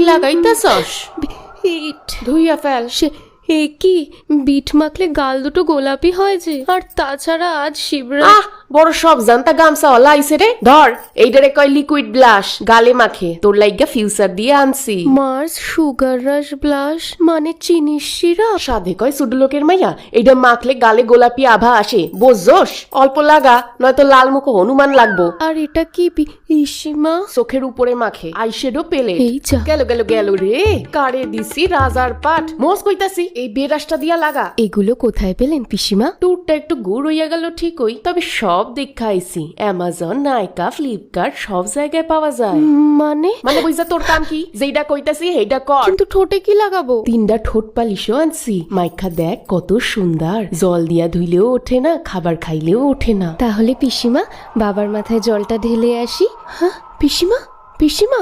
লাগাইতাছস? Bit ধুইয়া fail. সে কি bit মাখলে গাল দুটো গোলাপি হয় যে, আর তাছাড়া আজ শিবরাত্রি। আহ বড় সব জানতা গামছাওয়ালা আইছে রে। ধর এইটারে কয় লিকুইড ব্লাশ, গালে মাখে। তোর লাইগা ফিউচার দিয়ে আনছি। মার্স সুগার রাশ ব্লাশ মানে চিনির সিরাপ। সাধে কয় ছোট লোকের মাইয়া, এইটা মাখলে গালে গোলাপি আভা আসে। বুঝছস? অল্প লাগা, নয়তো লাল মুখ হনুমান লাগবো। আর এটা কি পিসিমা? চোখের উপরে মাখে আইশ্যাডো পেলে। এই যা। গেল গেল গেল রে, কারে দিছি রাজার পাট। মোস কইতাছি এই বেরাসটা দিয়া লাগা। এগুলো কোথায় পেলেন পিসিমা? ট্যুরটা একটু গুড় হইয়া গেল ঠিকই, তবে সব দেখাইছি। অ্যামাজন, নাইকা, ফ্লিপকার্ট সব জায়গায় পাওয়া যায়। মানে মানে বুঝা তোর কাম কি? যেইটা কইতাছি সেইটা কর। কিন্তু ঠোঁটে কি লাগাবো? 3টা ঠোঁট পালিশও আনছি। মাইখা দেখ কত সুন্দর। জল দিয়া ধুইলেও ওঠে না, খাবার খাইলেও ওঠে না। তাহলে পিসিমা বাবার মাথায় জলটা ঢেলে আসি। হ্যাঁ পিসিমা, পিসিমা